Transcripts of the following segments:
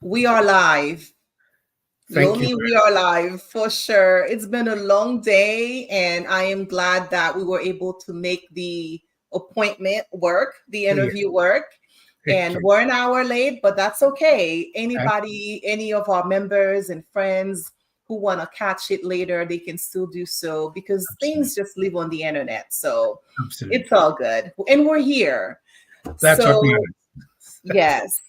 We are live. Thank you. Yomi, we are live for sure. It's been a long day, and I am glad that we were able to make the appointment work, the Yeah, interview work. thank And you. we're an hour late, but that's okay. Uh, Anybody, any of our members and friends who want to catch it later, they can still do so because Absolutely. things just live on the internet. So it's Absolutely. all good. And we're here. That's what So, matters. yes.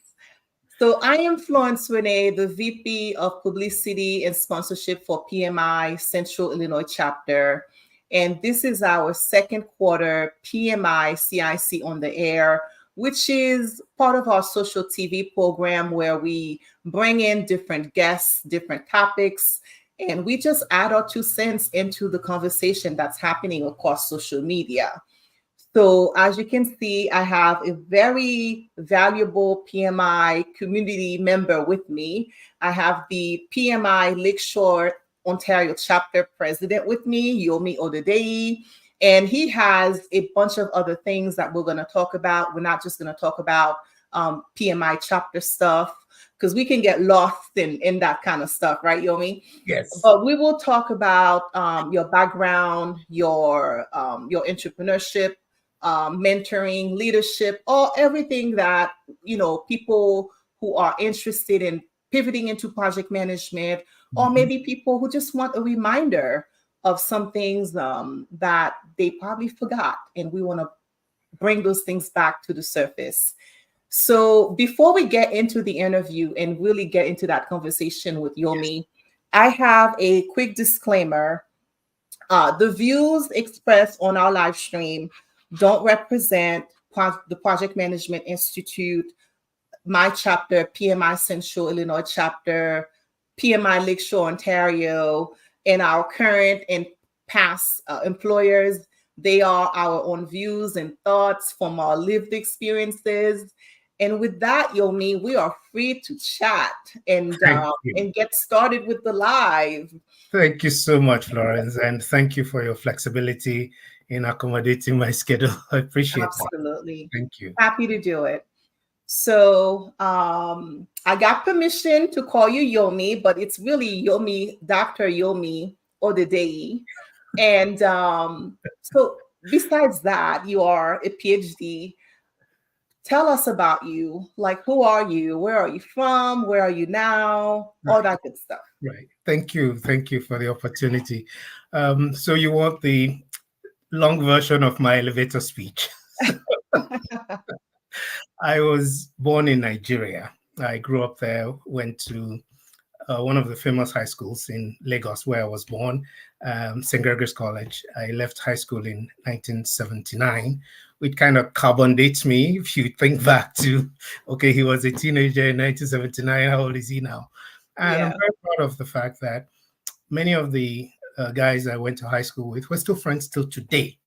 So I am Florence Renee, the VP of Publicity and Sponsorship for PMI Central Illinois chapter. And this is our second quarter PMI-CIC on the air, which is part of our social TV program where we bring in different guests, different topics, and we just add our 2 cents into the conversation that's happening across social media. So as you can see, I have a very valuable PMI community member with me. I have the PMI Lakeshore Ontario chapter president with me, Yomi Odedeyi, and he has a bunch of other things that we're going to talk about. We're not just going to talk about PMI chapter stuff because we can get lost in that kind of stuff, right, Yomi? Yes. But we will talk about your background, your entrepreneurship, mentoring, leadership, all everything that people who are interested in pivoting into project management, or Mhm. maybe people who just want a reminder of some things that they probably forgot, and we want to bring those things back to the surface. So before we get into the interview and really get into that conversation with Yes. Yomi, I have a quick disclaimer. The views expressed on our live stream don't represent the Project Management Institute, my chapter, PMI Central Illinois chapter, PMI Lakeshore Ontario, and our current and past employers. They are our own views and thoughts from our lived experiences. And with that, Yomi, we are free to chat Thank you. and get started with the live. Thank you so much, Florence, and thank you for your flexibility in accommodating my schedule. I appreciate that. Absolutely. Thank you. Happy to do it. So I got permission to call you Yomi, but it's really Yomi, Dr. Yomi Odedeyi. And so besides that, you are a PhD. Tell us about you. Like, who are you? Where are you from? Where are you now? All Right. that good stuff. Right. Thank you. Thank you for the opportunity. So you want the long version of my elevator speech? I was born in Nigeria. I grew up there, went to one of the famous high schools in Lagos, where I was born, St. Gregory's College. I left high school in 1979, which kind of carbon dates me. If you think back to, okay, he was a teenager in 1979, how old is he now? And I'm Yeah. very proud of the fact that many of the guys I went to high school with, we're still friends till today.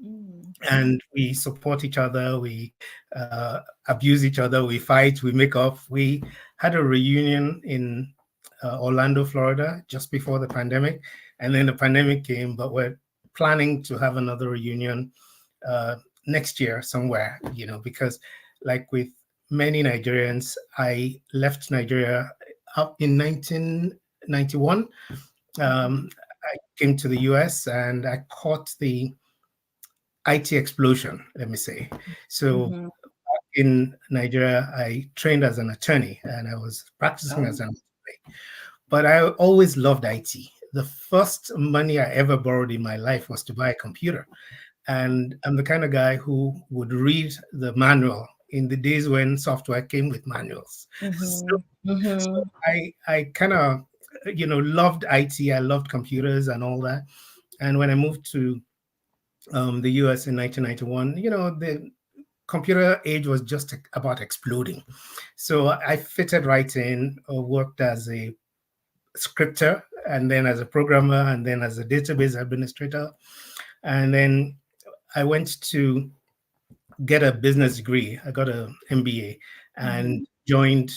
Mm. And we support each other, we abuse each other, we fight, we make up. We had a reunion in Orlando, Florida, just before the pandemic, and then the pandemic came. But we're planning to have another reunion next year somewhere, because like with many Nigerians, I left Nigeria up in 1991. I came to the US and I caught the IT explosion, let me say. So Mm-hmm. in Nigeria, I trained as an attorney and I was practicing Oh. as an attorney. But I always loved IT. The first money I ever borrowed in my life was to buy a computer. And I'm the kind of guy who would read the manual in the days when software came with manuals. So, Mm-hmm. so Mm-hmm. I kind of, loved IT. I loved computers and all that. And when I moved to the US in 1991, the computer age was just about exploding. So I fitted right in, worked as a scripter, and then as a programmer, and then as a database administrator. And then I went to get a business degree. I got an MBA and Mm-hmm. joined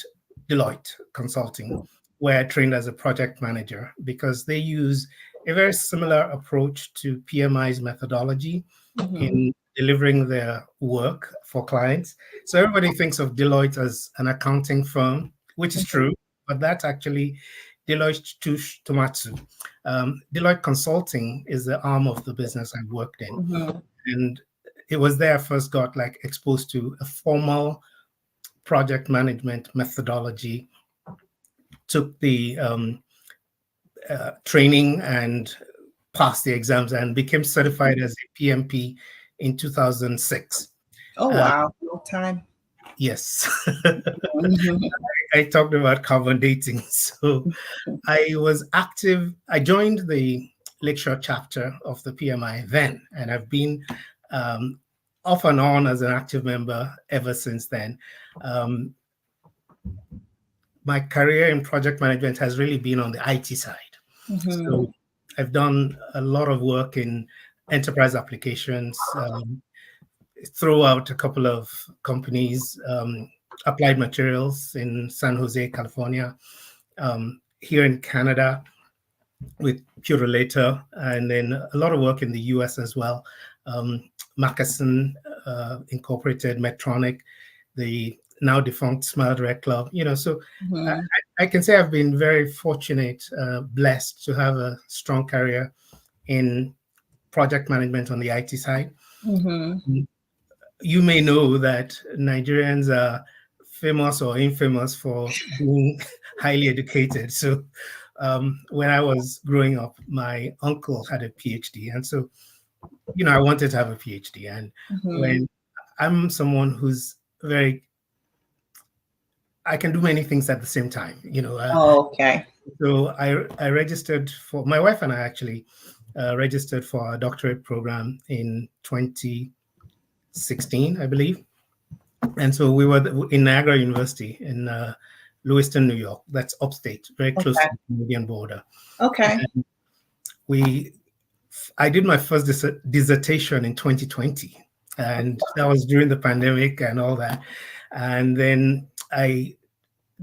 Deloitte Consulting, where I trained as a project manager because they use a very similar approach to PMI's methodology Mm-hmm. in delivering their work for clients. So everybody thinks of Deloitte as an accounting firm. which is true, but that's actually Deloitte Tomatsu. Deloitte Consulting is the arm of the business I worked in. Mm-hmm. And it was there I first got like exposed to a formal project management methodology, took the training and passed the exams and became certified as a PMP in 2006. Oh, wow. Long time. Yes. Mm-hmm. I talked about carbon dating. So I was active. I joined the Lakeshore chapter of the PMI then, and I've been off and on as an active member ever since then. Um, my career in project management has really been on the IT side. Mm-hmm. So I've done a lot of work in enterprise applications, throughout a couple of companies, Applied Materials in San Jose, California, here in Canada with Purelator, and then a lot of work in the US as well. Mackeson Incorporated, Medtronic, the now defunct Smile Direct Club, so I, Mm-hmm. I can say I've been very fortunate, blessed to have a strong career in project management on the IT side. Mm-hmm. You may know that Nigerians are famous or infamous for being highly educated. So when I was growing up, my uncle had a PhD. And so, I wanted to have a PhD. And Mm-hmm. when I'm someone who's I can do many things at the same time, Oh, okay. So I registered for, my wife and I actually registered for a doctorate program in 2016, I believe. And so we were in Niagara University in Lewiston, New York. That's upstate, very close Okay. to the Canadian border. Okay. And I did my first dissertation in 2020, and that was during the pandemic and all that. And then I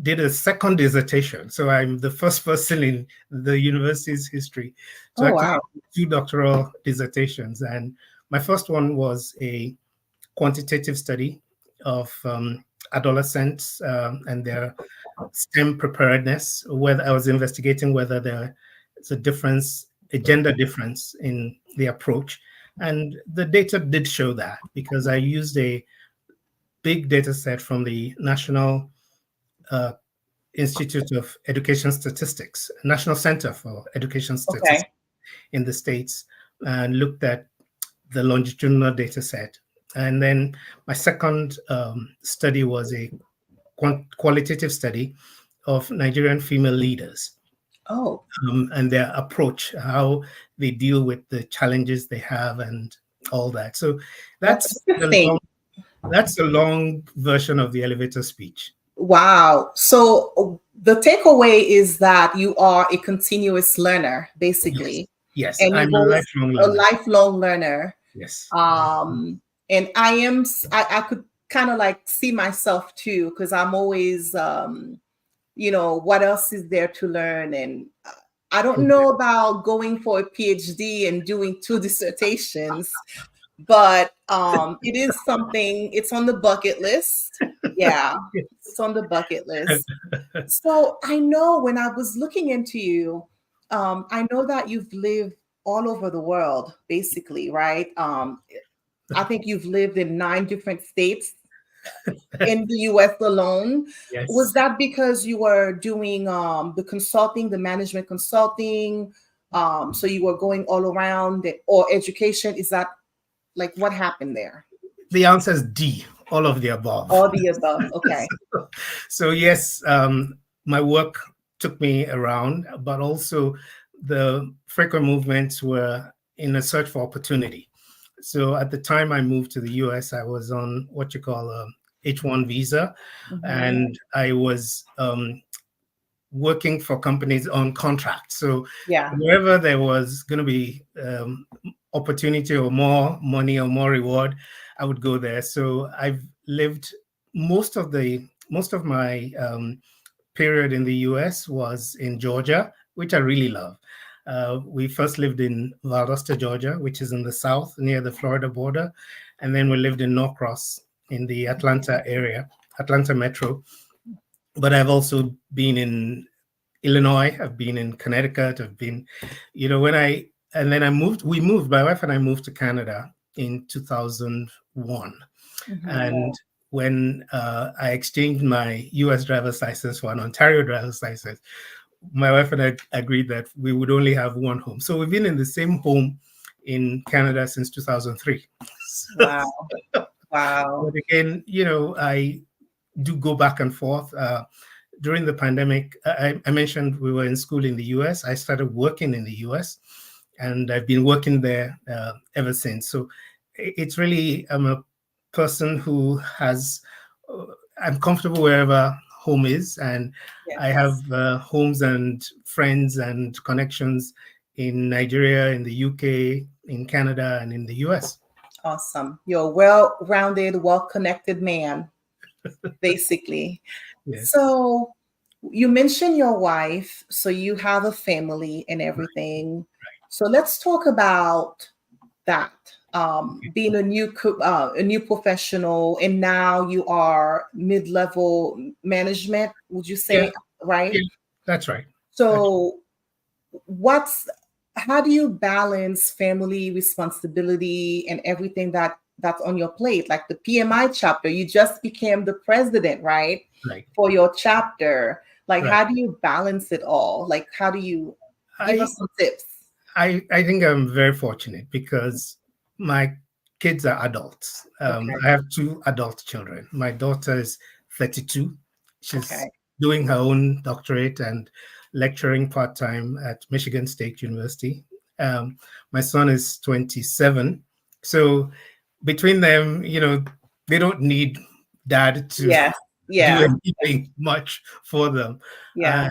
did a second dissertation. So I'm the first person in the university's history to Oh, actually wow. do 2 doctoral dissertations. And my first one was a quantitative study of adolescents and their STEM preparedness, whether I was investigating whether there is a gender difference in the approach. And the data did show that, because I used a big data set from the National Institute of Education Statistics, National Center for Education Statistics Okay. in the States, and looked at the longitudinal data set. And then my second study was a qualitative study of Nigerian female leaders, Oh, and their approach, how they deal with the challenges they have and all that. So that's that's interesting. that's a long version of the elevator speech. Wow. So the takeaway is that you are a continuous learner, Yes, basically, yes, and I'm you've a always lifelong a learner. lifelong learner. Yes. And I am, I could kind of like see myself too, because I'm always, what else is there to learn? And I don't know about going for a PhD and doing 2 dissertations, but it is something, it's on the bucket list. Yeah, it's on the bucket list. So I know when I was looking into you, I know that you've lived all over the world, basically, right? I think you've lived in 9 different states in the US alone. Was Yes. that because you were doing the consulting, the management consulting? So you were going all around, or education? Is that like what happened there? The answer is D, all of the above. All the above. Okay. So yes, my work took me around, but also the frequent movements were in a search for opportunity. So at the time I moved to the US, I was on what you call a H-1 visa, Hmm. and I was working for companies on contract. So Yeah. wherever there was going to be opportunity or more money or more reward, I would go there. So I've lived most of my period in the US was in Georgia, which I really love. We first lived in Valdosta, Georgia, which is in the south near the Florida border. And then we lived in Norcross in the Atlanta area, Atlanta metro. but I've also been in Illinois. I've been in Connecticut. I've been, when and then my wife and I moved to Canada in 2001. Mhm. And when I exchanged my US driver's license for an Ontario driver's license, my wife and I agreed that we would only have one home. So we've been in the same home in Canada since 2003. Wow. But Wow. again, I do go back and forth. During the pandemic, I mentioned we were in school in the US. I started working in the US, and I've been working there ever since. So it's really, I'm a person who I'm comfortable wherever home is, and I have Yes. homes and friends and connections in Nigeria, in the UK, in Canada, and in the US. Awesome. You're a well-rounded, well-connected man, basically. Yes. So you mentioned your wife, so you have a family and everything. So let's talk about that. Being a new professional, and now you are mid-level management, would you Yeah. say, right? Yeah. That's right. So what's how do you balance family responsibility and everything that's on your plate, like the PMI chapter? You just became the president, right, Right. for your chapter. Like, Right. how do you balance it all? Like, how do you give I us some tips? I think I'm very fortunate because my kids are adults. Okay. I have two adult children. My daughter is 32. She's Okay. doing her own doctorate and lecturing part time at Michigan State University. My son is 27. So between them, they don't need dad to Yes. do Yeah. anything much for them. Yeah. Uh,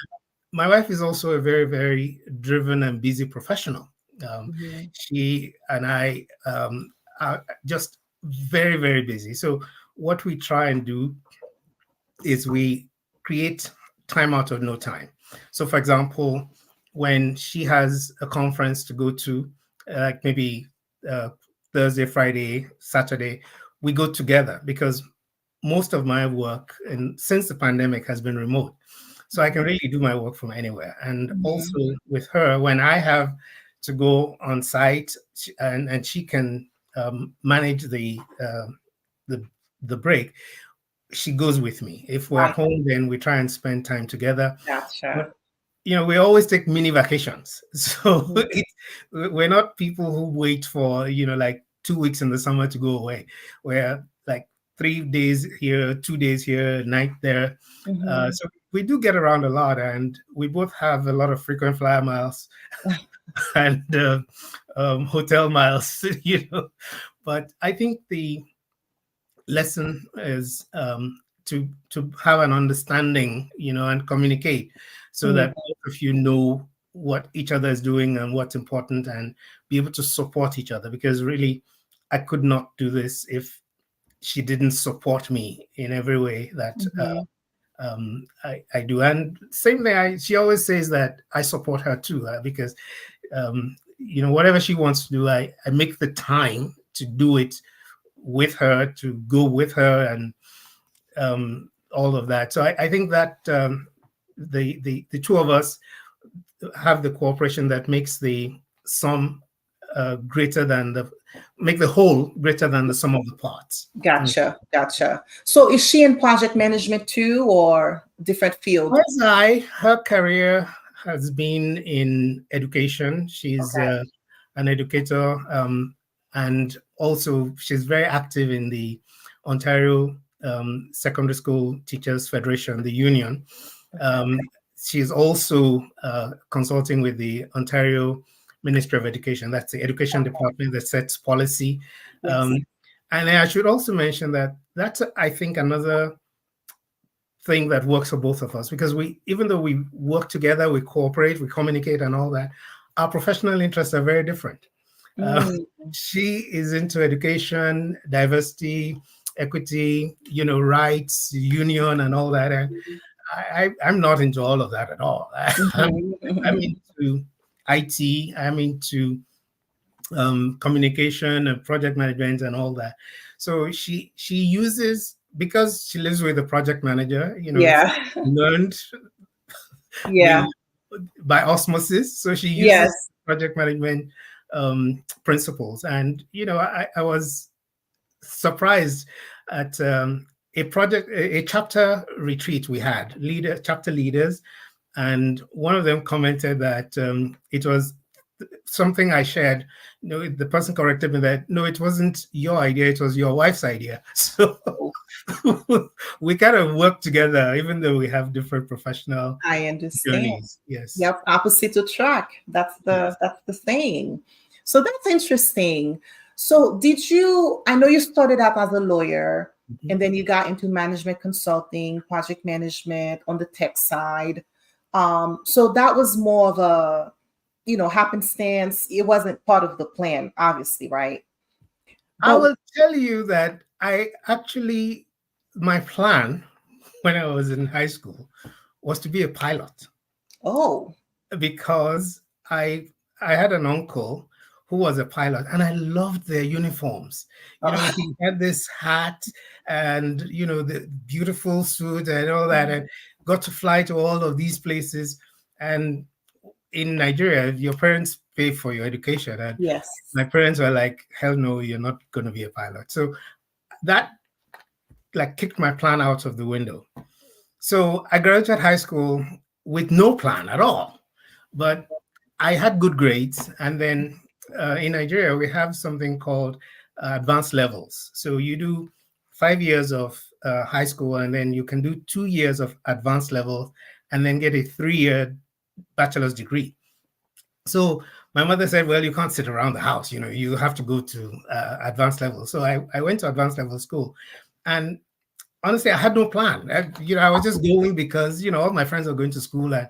my wife is also a very, very driven and busy professional. Mhm. She and I are just very, very busy. So what we try and do is we create time out of no time. So, for example, when she has a conference to go to, like maybe uh, Thursday, Friday, Saturday, we go together because most of my work and since the pandemic has been remote, so I can really do my work from anywhere. And also Mhm. with her, when I have to go on site, and she can manage the the break, she goes with me. If we're I home, then we try and spend time together. But gotcha. we always take mini vacations. So Mhm. we're not people who wait for, like 2 weeks in the summer to go away. We're like 3 days here, 2 days here, night there. Mhm. So we do get around a lot, and we both have a lot of frequent flyer miles and hotel miles, But I think the lesson is to have an understanding, and communicate so Mhm. that both of you know what each other is doing and what's important, and be able to support each other. Because really, I could not do this if she didn't support me in every way that Mhm. I do. And same thing, she always says that I support her too, because whatever she wants to do, I make the time to do it with her, to go with her, and all of that. So I think that the two of us have the cooperation that makes the sum greater than make the whole greater than the sum of the parts. Mm. Gotcha. Gotcha. So is she in project management too, or different field? Whereas her career has been in education. She's Okay. an educator, and also she's very active in the Ontario Secondary School Teachers Federation, the union. Okay. Um, she's also consulting with the Ontario Ministry of Education. That's the education department that sets policy. Yes. Um, and I should also mention that that's, I think, another thing that works for both of us, because even though we work together, we cooperate, we communicate, and all that, our professional interests are very different. Uh, Mm. she is into education, diversity, equity, rights, union, and all that, and I'm not into all of that at all. I'm Mhm. into IT. I'm into communication and project management and all that. So she uses because she lives with the project manager, Yeah. learned Yeah. the by osmosis. So she Yes. uses project management principles. And, I was surprised at a chapter retreat we had, chapter leaders. And one of them commented that it was something I shared. The person corrected me that no, it wasn't your idea, it was your wife's idea. So we kind of work together, even though we have different professional I understand. journeys. Yes. Yep, opposite attract. That's Yes. the thing. So that's interesting. So did you, I know you started out as a lawyer Mhm. and then you got into management consulting, project management on the tech side. So that was more of a, happenstance. It wasn't part of the plan, obviously, right? I But will tell you that my plan when I was in high school was to be a pilot, oh, because I had an uncle who was a pilot, and I loved their uniforms. He had this hat and the beautiful suit and all that, and got to fly to all of these places. And in Nigeria, your parents pay for your education, and yes. my parents were like, "Hell no, you're not going to be a pilot." So that like kicked my plan out of the window. So I graduated high school with no plan at all, but I had good grades. And then in Nigeria, we have something called advanced levels. So you do 5 years of high school, and then you can do 2 years of advanced level, and then get a 3-year bachelor's degree. So my mother said, well, you can't sit around the house, you have to go to advanced level. So I went to advanced level school. And honestly, I had no plan. I was just going because, all my friends were going to school, and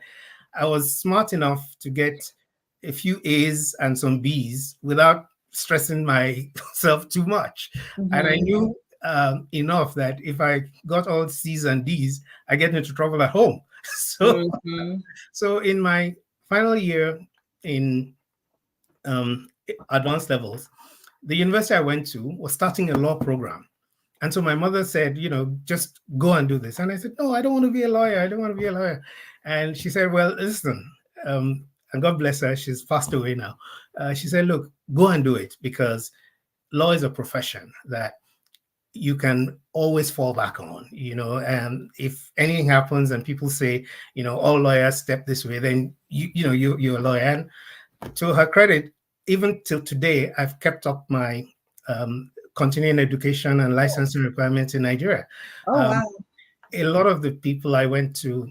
I was smart enough to get a few A's and some B's without stressing myself too much. And I Mhm. knew enough that if I got all C's and D's, I get into trouble at home. So, Mhm. so in my final year in um, advanced levels, the university I went to was starting a law program. And so my mother said, just go and do this. And I said, no, I don't want to be a lawyer. I don't want to be a lawyer. And she said, well, listen, and God bless her, she's passed away now. She said, look, go and do it, because law is a profession that you can always fall back on, and if anything happens and people say, all lawyers step this way, then you're a lawyer. And to her credit, even till today, I've kept up my continuing education and licensing requirements in Nigeria. Oh, Um, wow. a lot of the people I went to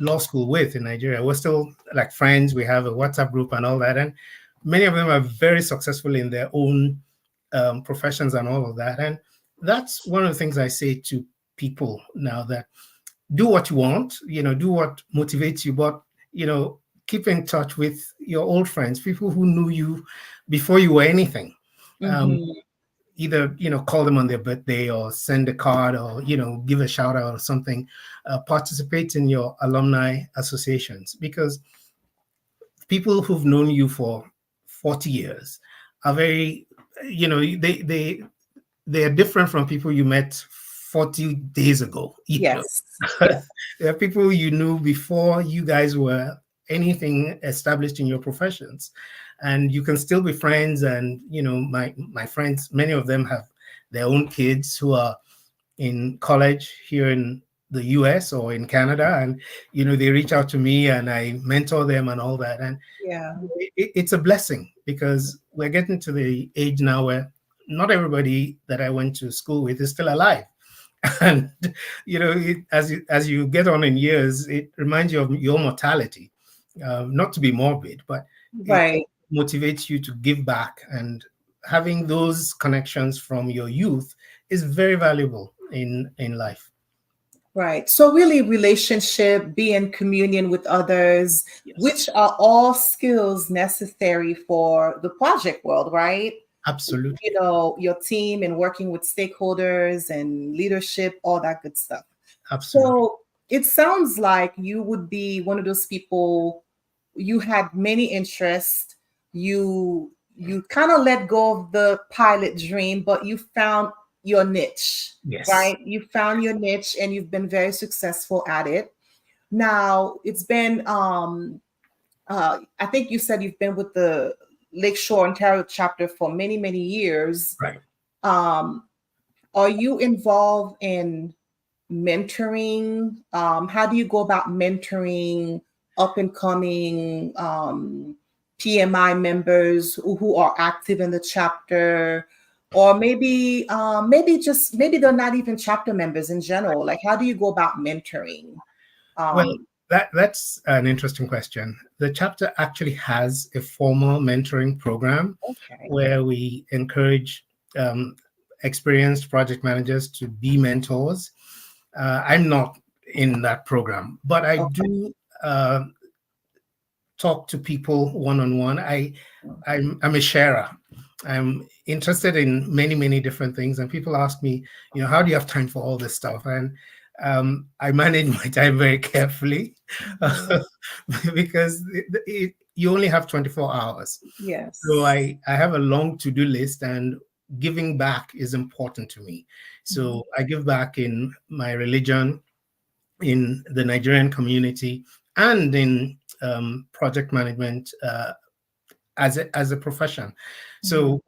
law school with in Nigeria, we're still like friends. We have a WhatsApp group and all that. And many of them are very successful in their own professions and all of that. And that's one of the things I say to people now, that do what you want, do what motivates you, but, keep in touch with your old friends, people who knew you before you were anything. Um, Mhm. Either, call them on their birthday, or send a card, or, give a shout out or something. Participate in your alumni associations, because people who've known you for 40 years are very, they are different from people you met 40 days ago. Yes. Yes. There are people you knew before you guys were anything established in your professions, and you can still be friends. And my friends, many of them have their own kids who are in college here in the US or in Canada, and they reach out to me and I mentor them and all that. And Yeah. it's a blessing, because we're getting to the age now where not everybody that I went to school with is still alive. And as you get on in years, it reminds you of your mortality. Not to be morbid, but it Right. motivates you to give back. And having those connections from your youth is very valuable in life. Right. So really relationship, be in communion with others, Yes, which are all skills necessary for the project world, right? absolutely, Your team and working with stakeholders and leadership, all that good stuff. absolutely. So it sounds like you would be one of those people, you had many interests, you kind of let go of the pilot dream, but you found your niche, Yes. right? You found your niche and you've been very successful at it. Now it's been, I think you said you've been with the Lakeshore Ontario chapter for many, many years. Right. Um, are you involved in mentoring? How do you go about mentoring up and coming PMI members who are active in the chapter? Or maybe maybe they're not even chapter members in general. Like, how do you go about mentoring? Well, Um, that's an interesting question. The chapter actually has a formal mentoring program okay. where we encourage um, experienced project managers to be mentors. I'm not in that program, but I Okay. do uh, talk to people one on one. I'm a sharer. I'm interested in many different things, and people ask me, how do you have time for all this stuff? And I manage my time very carefully Mhm. because you only have 24 hours. So Yes. I have a long to-do list, and giving back is important to me. Mhm. So I give back in my religion, in the Nigerian community, and in project management as a profession. Mhm. So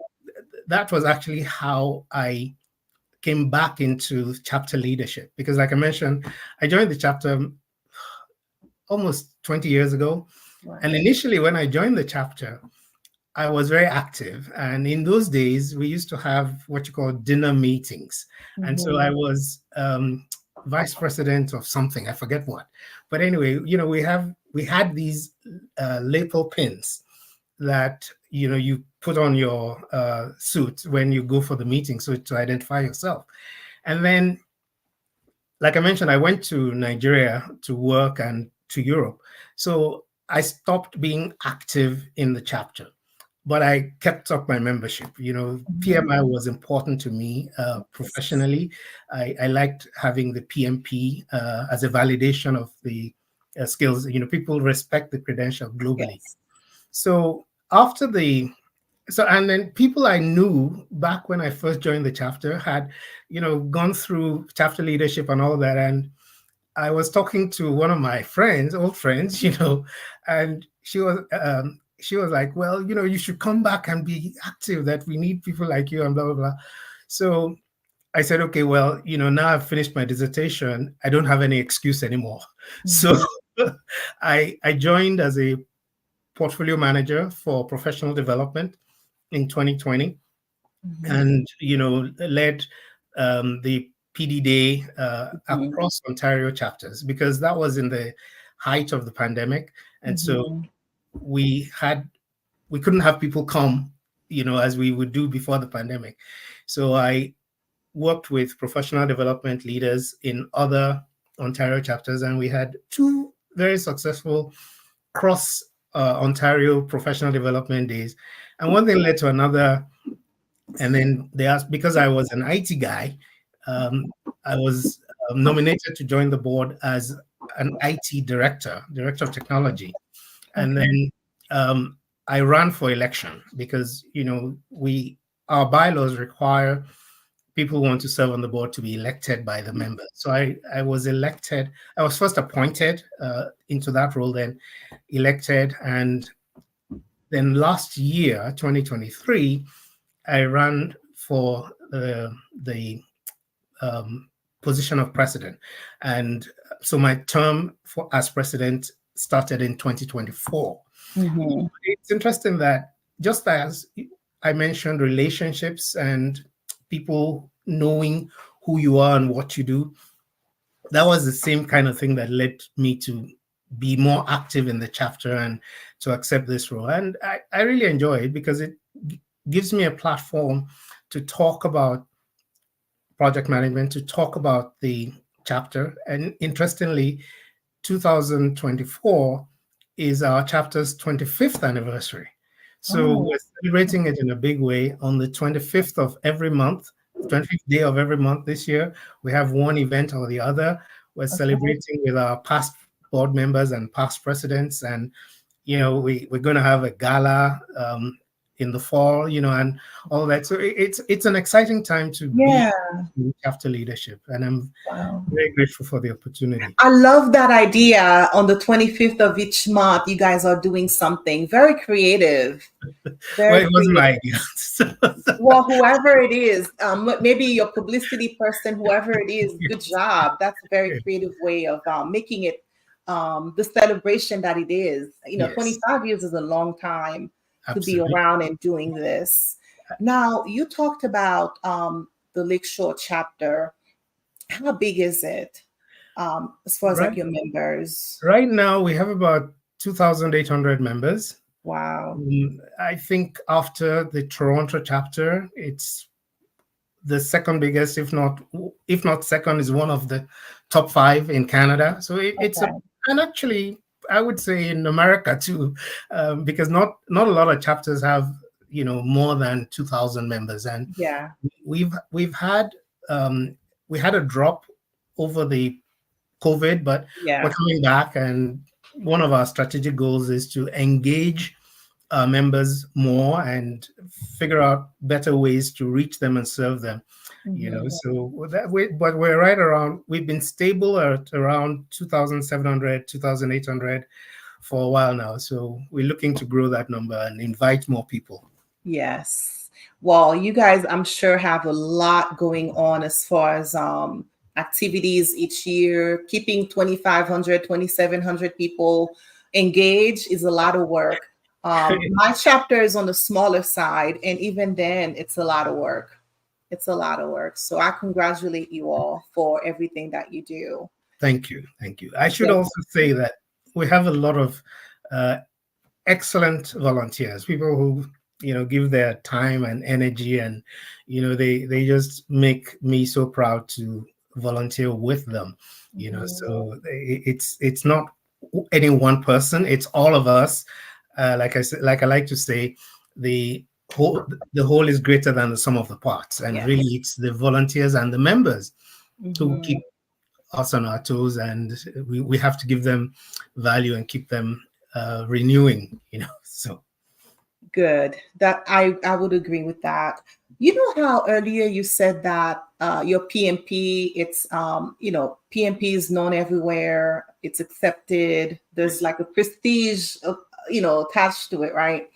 that was actually how I came back into chapter leadership, because like I mentioned, I joined the chapter almost 20 years ago. And Right. initially when I joined the chapter, I was very active. And in those days, we used to have what you call dinner meetings. And so I Mhm. was vice president of something, I forget what. But anyway, we had these lapel pins that you put on your suit when you go for the meeting, so to identify yourself. And then, like I mentioned, I went to Nigeria to work and to Europe. So I stopped being active in the chapter, but I kept up my membership. Mhm. PMI was important to me Yes. professionally. I liked having the PMP as a validation of the skills. People respect the credential globally. Yes. So after and then people I knew back when I first joined the chapter had, gone through chapter leadership and all that. And I was talking to one of my friends, old friends, and she was like, well, you should come back and be active, that we need people like you and blah, blah, blah. So I said, okay, well, now I've finished my dissertation. I don't have any excuse anymore. So Mhm. I joined as a portfolio manager for professional development in 2020, Mhm. and led the PD Day Mhm. across Ontario chapters, because that was in the height of the pandemic, and so Mhm. we couldn't have people come, as we would do before the pandemic. So I worked with professional development leaders in other Ontario chapters, and we had two very successful cross Ontario professional development days. And one thing led to another. And then they asked, because I was an IT guy, I was nominated to join the board as an IT director of technology. And Okay. then I ran for election because, our bylaws require people who want to serve on the board to be elected by the members. So I was elected. I was first appointed into that role, then elected. And then last year, 2023, I ran for the position of president. And so my term as president started in 2024. Mhm. It's interesting that, just as I mentioned, relationships and people knowing who you are and what you do, that was the same kind of thing that led me to be more active in the chapter and to accept this role. And I really enjoy it because it gives me a platform to talk about project management, to talk about the chapter. And interestingly, 2024 is our chapter's 25th anniversary. So Oh. we're celebrating it in a big way on the 25th of every month, 25th day of every month this year. We have one event or the other. We're Okay. celebrating with our past board members and past presidents. And, we're going to have a gala in the fall, and all that. So it's an exciting time to be Yeah. in chapter leadership, and I'm Wow. very grateful for the opportunity. I love that idea. On the 25th of each month, you guys are doing something very creative. Well, Very it wasn't my creative. idea. Well, whoever it is, maybe your publicity person, whoever it is, good job. That's a very creative way of making it the celebration that it is. Yes, 25 years is a long time to be absolutely. around and doing this. Now, you talked about the Lakeshore chapter. How big is it as far as like Right, your members? right now we have about 2,800 members. Wow. I think after the Toronto chapter, it's the second biggest, if not second, is one of the top 5 in Canada. So it's Okay. and actually I would say in America too, because not a lot of chapters have more than 2,000 members, and Yeah. we've had we had a drop over the COVID, but we're Yeah. coming back, and one of our strategic goals is to engage members more and figure out better ways to reach them and serve them. Mhm. So but we're right around. We've been stable at around 2,700, 2,800 for a while now. So we're looking to grow that number and invite more people. Yes. Well, you guys, I'm sure, have a lot going on as far as activities each year. Keeping 2,500, 2,700 people engaged is a lot of work. My chapter is on the smaller side, and even then, it's a lot of work. It's a lot of work. So I congratulate you all for everything that you do. Thank you. Thank you. I should Yes. also say that we have a lot of excellent volunteers, people who give their time and energy, and they just make me so proud to volunteer with them. So it's not any one person, it's all of us. Like I said, like I like to say, the whole is greater than the sum of the parts, and Yes. really it's the volunteers and the members who Mhm. keep us on our toes, and we have to give them value and keep them renewing. So Good. That I would agree with that. You know how earlier you said that your PMP, it's PMP is known everywhere. It's accepted. There's like a prestige, attached to it, right?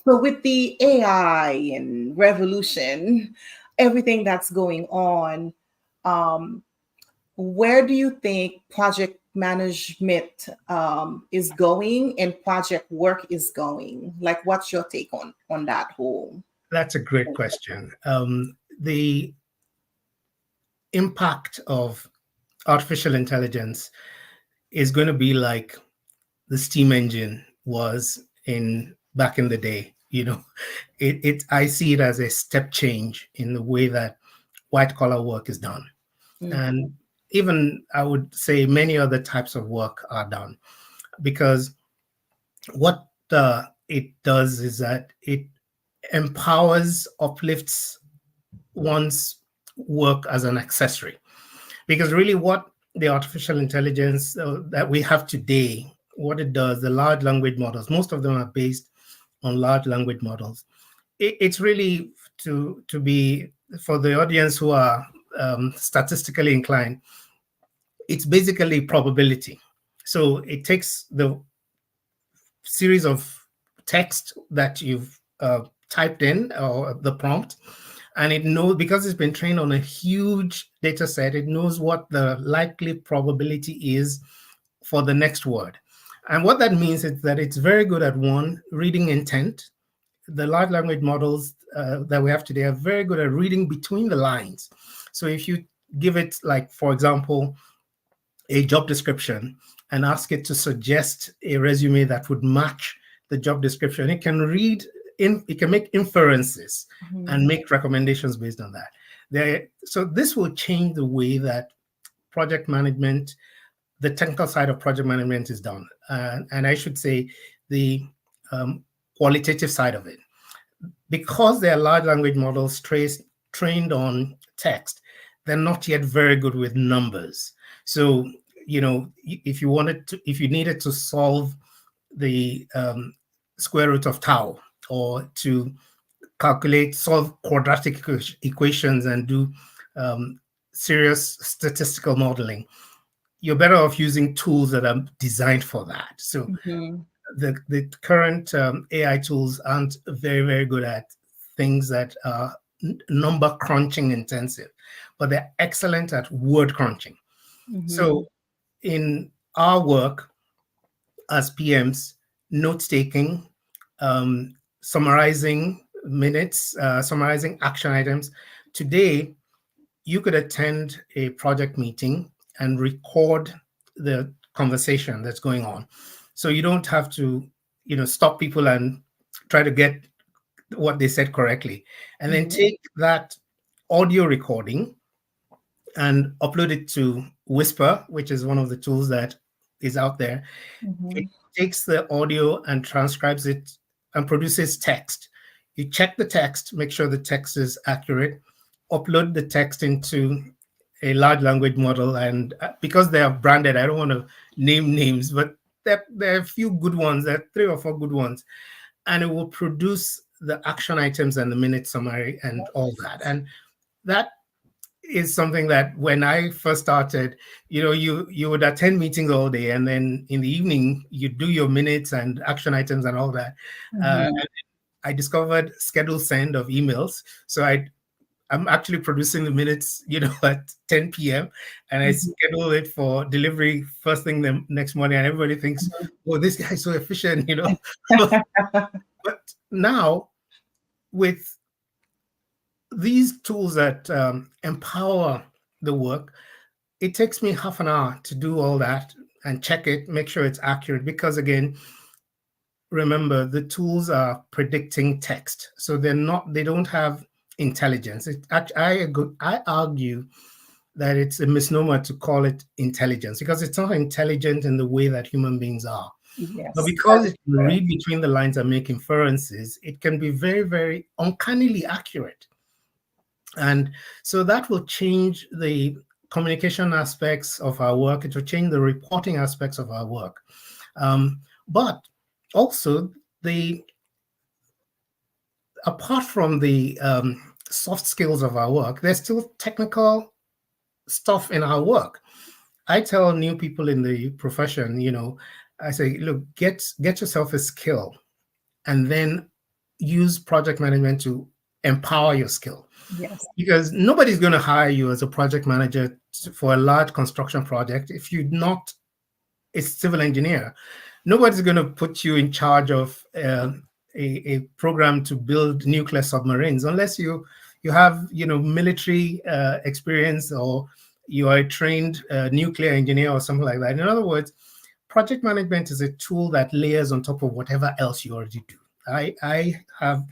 So with the AI and revolution, everything that's going on, um, where do you think project management is going and project work is going? Like, what's your take on that whole? that's a great question. The impact of artificial intelligence is going to be like the steam engine was in back in the day. I see it as a step change in the way that white collar work is done, Mhm. and even I would say many other types of work are done, because what it does is that it empowers, uplifts one's work as an accessory. Because really, what the artificial intelligence that we have today, what it does, the large language models, most of them are based on large language models. It's really to be, for the audience who are statistically inclined, it's basically probability. So it takes the series of text that you've typed in, or the prompt, and it knows, because it's been trained on a huge data set, it knows what the likely probability is for the next word. And what that means is that it's very good at, one, reading intent. The large language models that we have today are very good at reading between the lines. So if you give it, like, for example, a job description and ask it to suggest a resume that would match the job description, it can it can make inferences and Mhm. make recommendations based on that. So this will change the way that project management, the technical side of project management, is done. And I should say the qualitative side of it. Because they are large language models trained on text, they're not yet very good with numbers. So, if you needed to solve the square root of tau, or to calculate, solve quadratic equations and do serious statistical modeling, you're better off using tools that are designed for that. So the current AI tools aren't very, very good at things that are number crunching intensive, but they're excellent at word crunching. So in our work as PMs, note taking, summarizing minutes, summarizing action items. Today, you could attend a project meeting and record the conversation that's going on. So you don't have to, stop people and try to get what they said correctly. And then take that audio recording and upload it to Whisper, which is one of the tools that is out there. It takes the audio and transcribes it and produces text. You check the text, make sure the text is accurate, upload the text into a large language model. And because they are branded, I don't want to name names, but there are a few good ones. There are 3 or 4 good ones. And it will produce the action items and the minute summary and all that. And that is something that when I first started, you would attend meetings all day, and then in the evening you do your minutes and action items and all that. And I discovered schedule send of emails. So I'm actually producing the minutes, at 10 p.m. and I schedule it for delivery first thing the next morning, and everybody thinks, "Oh, this guy's so efficient," But now with these tools that empower the work, it takes me half an hour to do all that and check it, make sure it's accurate. Because again, remember, the tools are predicting text, so they don't have intelligence. I argue that it's a misnomer to call it intelligence, because it's not intelligent in the way that human beings are. Yes, but because it can read between the lines and make inferences, it can be very, very uncannily accurate. And so that will change the communication aspects of our work. It will change the reporting aspects of our work. But also, apart from the soft skills of our work, there's still technical stuff in our work. I tell new people in the profession, I say, look, get yourself a skill and then use project management to empower your skill. Yes. Because nobody's going to hire you as a project manager for a large construction project if you're not a civil engineer. Nobody's going to put you in charge of a program to build nuclear submarines unless you have military experience, or you are a trained nuclear engineer or something like that. In other words, project management is a tool that layers on top of whatever else you already do. I have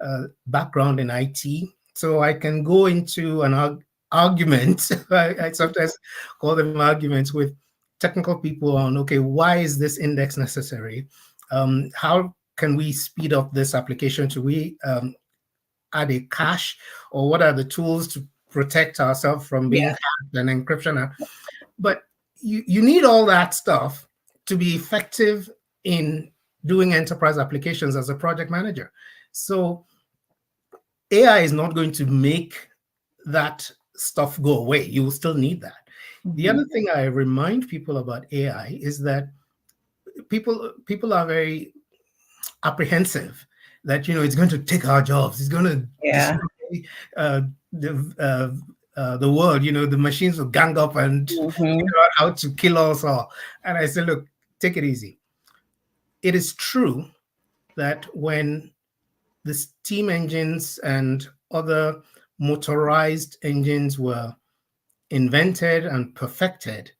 a background in IT, so I can go into an argument. I sometimes call them arguments with technical people on, okay, why is this index necessary? How can we speed up this application? Should we add a cache, or what are the tools to protect ourselves from being hacked and encryption? But you need all that stuff to be effective in doing enterprise applications as a project manager. So AI is not going to make that stuff go away. You will still need that. The other thing I remind people about AI is that people are very apprehensive that it's going to take our jobs. It's going to destroy the world. The machines will gang up and figure out how to kill us all. And I say, look, take it easy. It is true that when the steam engines and other motorized engines were invented and perfected,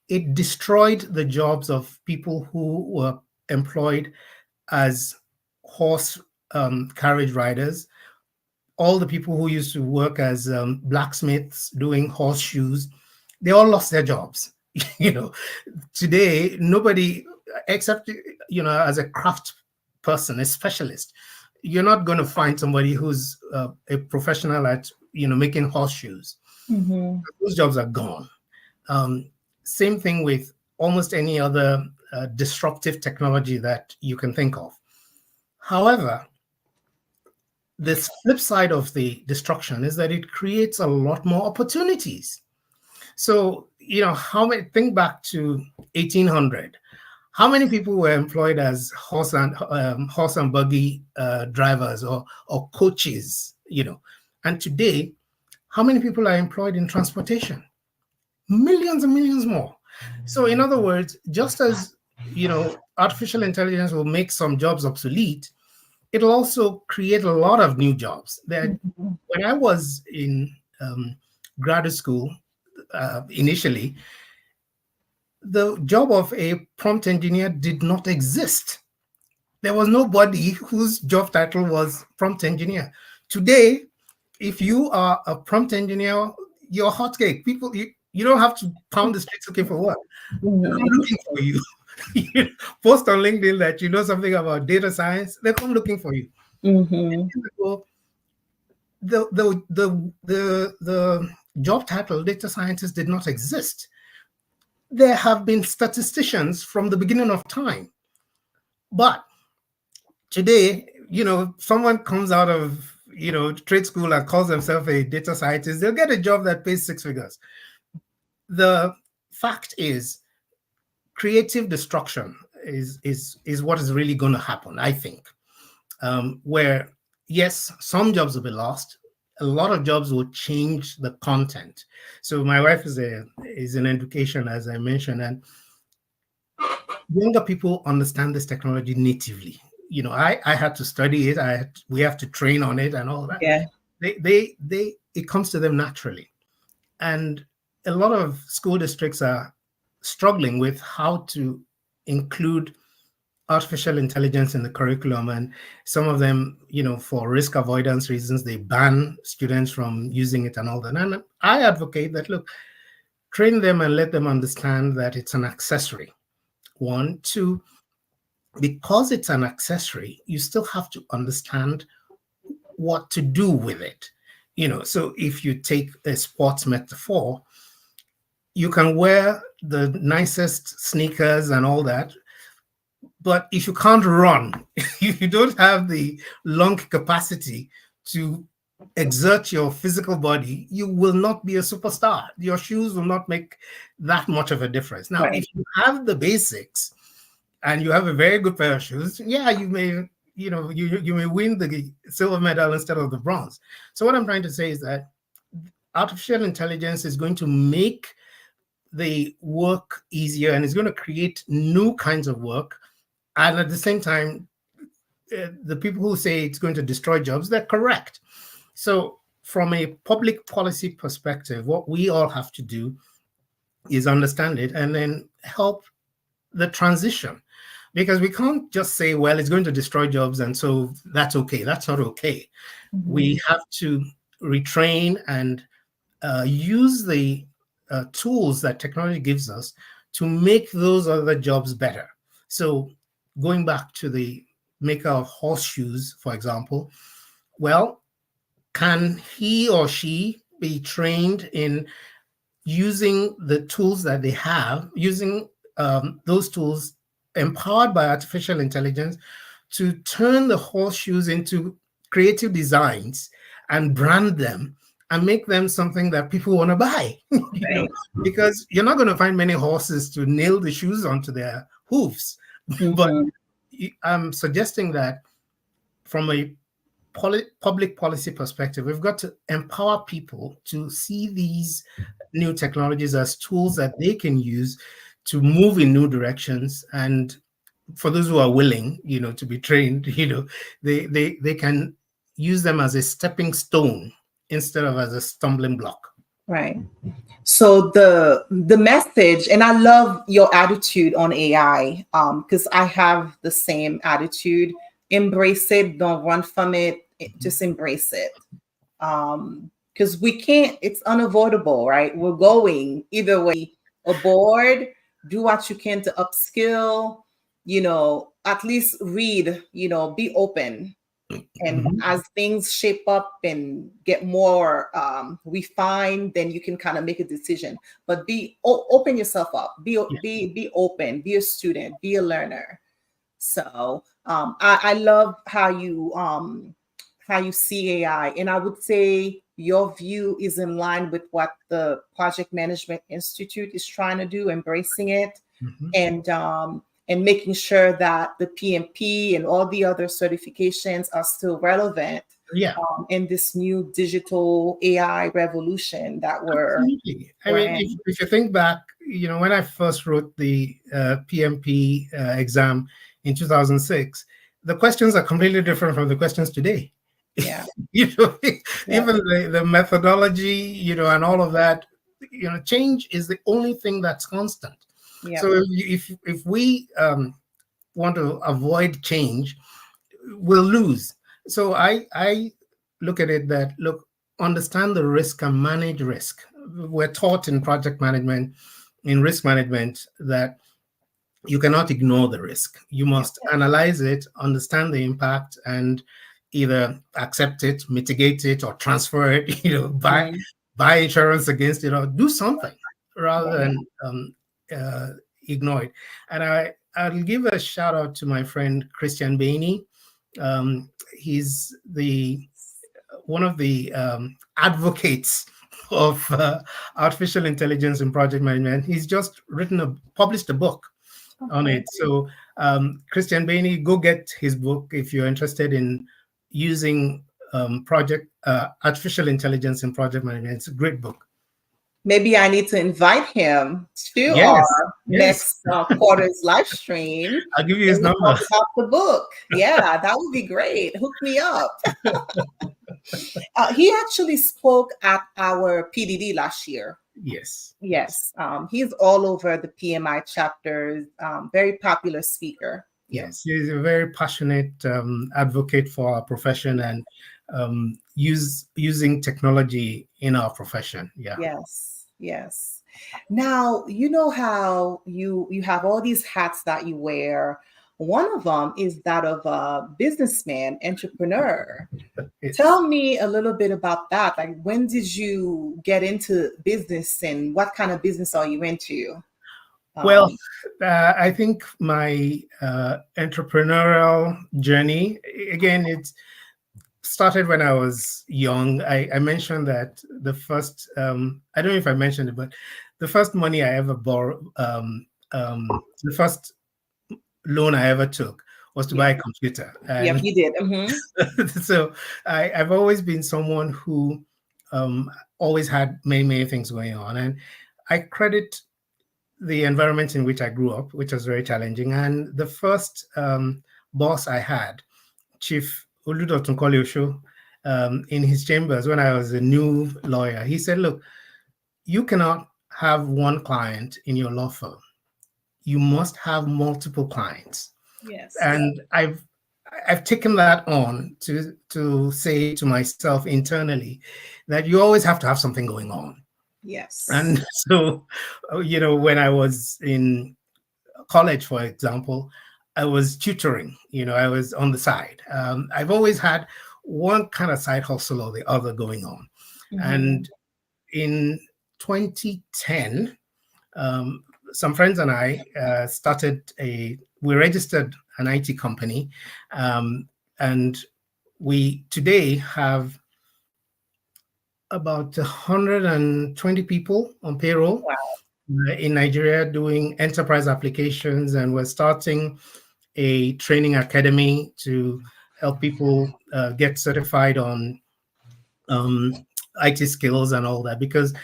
it destroyed the jobs of people who were employed as horse carriage riders. All the people who used to work as blacksmiths doing horseshoes, they all lost their jobs. Today, nobody, except, as a craft person, a specialist, you're not going to find somebody who's a professional at, making horseshoes. Those jobs are gone. Same thing with almost any other disruptive technology that you can think of. However, this flip side of the destruction is that it creates a lot more opportunities. So, think back to 1800. How many people were employed as horse and buggy drivers or coaches? And today, how many people are employed in transportation? Millions and millions more. So, in other words, just as artificial intelligence will make some jobs obsolete, it'll also create a lot of new jobs. That when I was in graduate school, initially, the job of a prompt engineer did not exist. There was nobody whose job title was prompt engineer. Today, if you are a prompt engineer, you're a hotcake. People, you don't have to pound the streets looking for work. They're looking for you. You post on LinkedIn that you know something about data science, they come looking for you. The job title data scientist did not exist. There have been statisticians from the beginning of time. But today, someone comes out of, trade school and calls themselves a data scientist, they'll get a job that pays 6 figures. The fact is, creative destruction is what is really going to happen, I think. Where, yes, some jobs will be lost. A lot of jobs will change the content. So my wife is in education, as I mentioned, and younger people understand this technology natively. I had to study it. We have to train on it and all that. Yeah. It comes to them naturally. And a lot of school districts are struggling with how to include artificial intelligence in the curriculum. And some of them, for risk avoidance reasons, they ban students from using it and all that. And I advocate that, look, train them and let them understand that it's an accessory. 1, 2, because it's an accessory, you still have to understand what to do with it. So if you take a sports metaphor, you can wear the nicest sneakers and all that, but if you can't run, if you don't have the lung capacity to exert your physical body, you will not be a superstar. Your shoes will not make that much of a difference. Now, Right. if you have the basics and you have a very good pair of shoes, yeah, you may, you may win the silver medal instead of the bronze. So what I'm trying to say is that artificial intelligence is going to make the work easier, and it's going to create new kinds of work. And at the same time, the people who say it's going to destroy jobs, they're correct. So from a public policy perspective, what we all have to do is understand it and then help the transition. Because we can't just say, well, it's going to destroy jobs, and so that's okay. That's not okay. We have to retrain and use the tools that technology gives us to make those other jobs better. So going back to the maker of horseshoes, for example, well, can he or she be trained in using the tools that they have, using those tools empowered by artificial intelligence to turn the horseshoes into creative designs and brand them and make them something that people want to buy? Because you're not going to find many horses to nail the shoes onto their hooves. But I'm suggesting that from a public policy perspective, we've got to empower people to see these new technologies as tools that they can use to move in new directions. And for those who are willing, to be trained, they can use them as a stepping stone instead of as a stumbling block. Right. So the message, and I love your attitude on AI, because I have the same attitude. Embrace it, don't run from it, just embrace it. Because we can't, it's unavoidable, right? We're going either way, aboard, do what you can to upskill, at least read, be open. And as things shape up and get more refined, then you can kind of make a decision. But open yourself up. Be open. Be a student. Be a learner. So I love how you how you see AI. And I would say your view is in line with what the Project Management Institute is trying to do, embracing it, Mhm. and making sure that the PMP and all the other certifications are still relevant Yeah, in this new digital AI revolution that absolutely. I we're mean, in. if you think back, when I first wrote the PMP exam in 2006, the questions are completely different from the questions today. Yeah, you know, yeah, even the methodology, and all of that, change is the only thing that's constant. yeah, So if we want to avoid change, we'll lose. So I look at it that, look, understand the risk and manage risk. We're taught in project management, in risk management, that you cannot ignore the risk. You yeah. must analyze it, understand the impact, and either accept it, mitigate it, or transfer it. Mhm. Buy insurance against it, or do something rather Right. than uh, ignore it. And I'll give a shout out to my friend Christian Bainey. He's the one of the advocates of artificial intelligence in project management. He's just published a book on Okay. it. So, Christian Bainey, go get his book if you're interested in using project artificial intelligence in project management. It's a great book. Maybe I need to invite him to Yes, our yes. next quarter's live stream, I'll give you and his we'll number. talk about the book. Yeah, that would be great. Hook me up. He actually spoke at our PDD last year. Yes, yes, Yes, he's all over the PMI chapters. Very popular speaker. Yeah. yes. He's a very passionate advocate for our profession and using technology in our profession. Yeah. Yes, yes. Now, you know how you have all these hats that you wear. One of them is that of a businessman, entrepreneur. It's Tell me a little bit about that. Like, when did you get into business, and what kind of business are you into? Well, Um, I think my entrepreneurial journey, again, it started when I was young. I mentioned that the first, I don't know if I mentioned it, but the first money I ever borrowed, the first loan I ever took was to yeah, buy a computer. yep, And you did. Hmm. so I've always been someone who um, always had many, many things going on. And I credit the environment in which I grew up, which was very challenging. And the first boss I had, Chief Oludotun Koleosho, in his chambers when I was a new lawyer, he said, look, you cannot have one client in your law firm. You must have multiple clients. Yes, And I've taken that on to say to myself internally that you always have to have something going on. yes, And so, when I was in college, for example, I was tutoring. I was on the side. I've always had one kind of side hustle or the other going on. hmm, And in 2010, some friends and I we registered an IT company, and we today have about 120 people on payroll wow, in Nigeria doing enterprise applications, and we're starting a training academy to help people get certified on um, IT skills and all that. Because,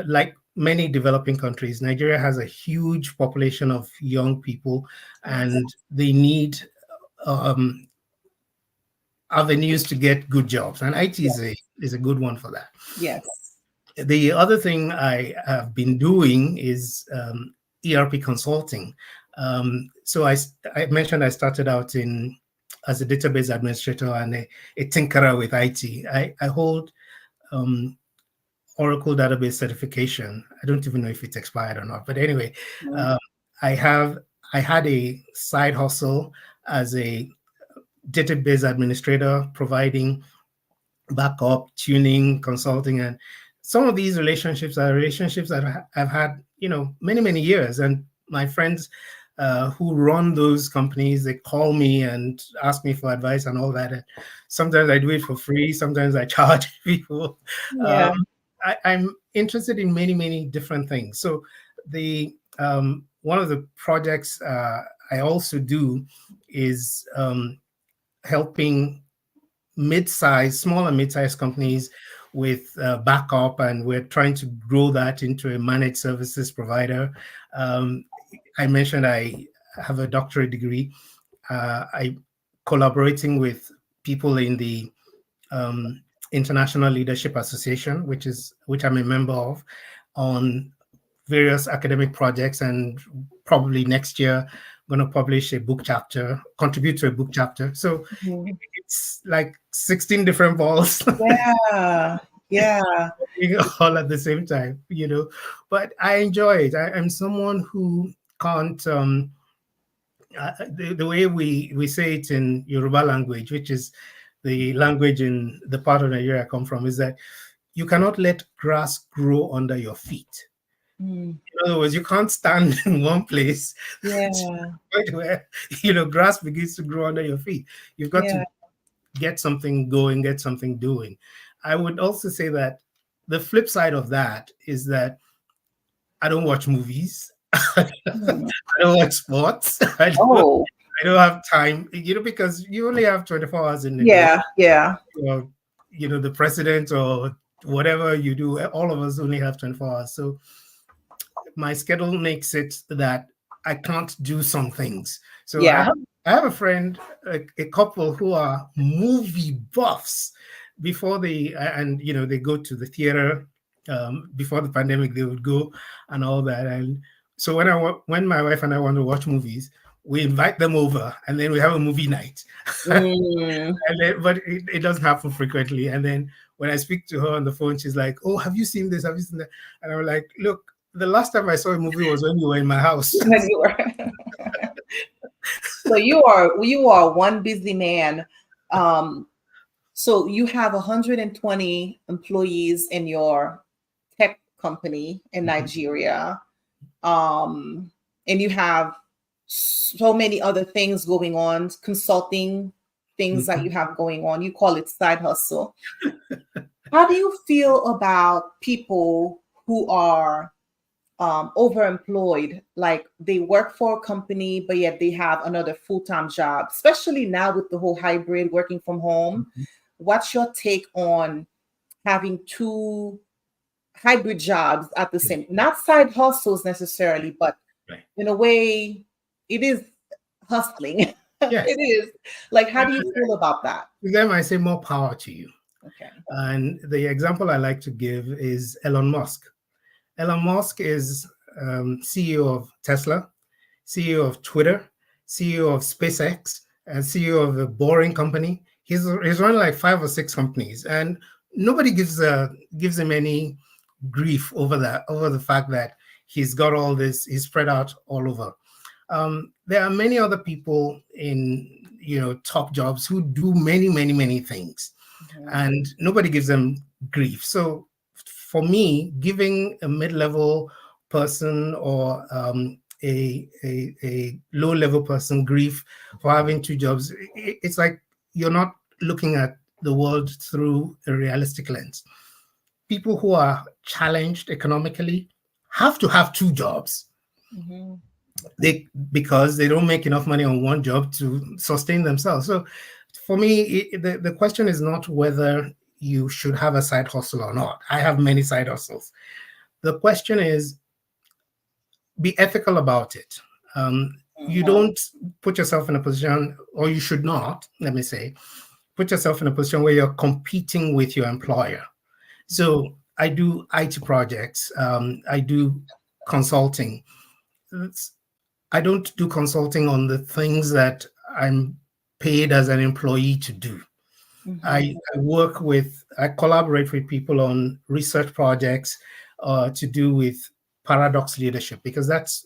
like many developing countries, Nigeria has a huge population of young people, yes, and they need um, avenues to get good jobs, and IT yeah, is a good one for that. yes, The other thing I have been doing is ERP consulting. So I mentioned I started out as a database administrator and a tinkerer with IT. I hold um, Oracle database certification. I don't even know if it's expired or not, but anyway, mm, um, I have I had a side hustle as a database administrator, providing backup, tuning, consulting, and some of these relationships are relationships that I've had, many, many years. And my friends who run those companies. They call me and ask me for advice and all that. And sometimes I do it for free. Sometimes I charge people. Yeah. I'm interested in many, many different things. So the one of the projects I also do is helping small and mid-sized companies with backup, and we're trying to grow that into a managed services provider. Um, I mentioned I have a doctorate degree. I collaborating with people in the um, International Leadership Association, which I'm a member of, on various academic projects, and probably next year going to publish a book chapter, contribute to a book chapter. So Mhm. it's like 16 different balls Yeah. Yeah. all at the same time, But I enjoy it. I'm someone who can't the way we say it in Yoruba language, which is the language in the part of Nigeria I come from, is that you cannot let grass grow under your feet. Mm. In other words, you can't stand in one place Yeah. where grass begins to grow under your feet. You've got Yeah. to get something going, get something doing. I would also say that the flip side of that is that I don't watch movies. I Mm. don't watch sports. Oh. I don't have time, because you only have 24 hours in a day. Yeah. Yeah. Or, the president or whatever you do, all of us only have 24 hours. So my schedule makes it that I can't do some things. So I Yeah. have I have a friend, a couple who are movie buffs. Before they go to the theater. Before the pandemic, they would go and all that. And so when my wife and I want to watch movies, we invite them over, and then we have a movie night. Mm. But it doesn't happen frequently. And then when I speak to her on the phone, she's like, "Oh, have you seen this? Have you seen that?" And I'm like, "Look, the last time I saw a movie was when you were in my house." When you were- So you are one busy man. Um, so you have 120 employees in your tech company in Nigeria. Um, and you have so many other things going on, consulting things that you have going on. You call it side hustle. How do you feel about people who are overemployed, like they work for a company, but yet they have another full-time job, especially now with the whole hybrid working from home? What's your take on having two hybrid jobs at the same, not side hustles necessarily, but Right. in a way, it is hustling. Yes. It is. Like, how do you feel about that? To them, I say more power to you. Okay. And the example I like to give is Elon Musk. Elon Musk is CEO of Tesla, CEO of Twitter, CEO of SpaceX, and CEO of a boring company. He's running like 5 or 6 companies, and nobody gives him any grief over the fact that he's got all this. He's spread out all over. There are many other people in top jobs who do many, many, many things, Mhm. and nobody gives them grief. So for me, giving a mid-level person or a low-level person grief for having 2 jobs, it's like you're not looking at the world through a realistic lens. People who are challenged economically have to have 2 jobs. Mhm. Because they don't make enough money on one job to sustain themselves. So for me, the question is not whether you should have a side hustle or not. I have many side hustles. The question is, be ethical about it. You Mhm. don't put yourself in a position, or you should not, let me say, put yourself in a position where you're competing with your employer. So I do IT projects. I do consulting. I don't do consulting on the things that I'm paid as an employee to do. Mhm. I collaborate with people on research projects to do with paradox leadership, because that's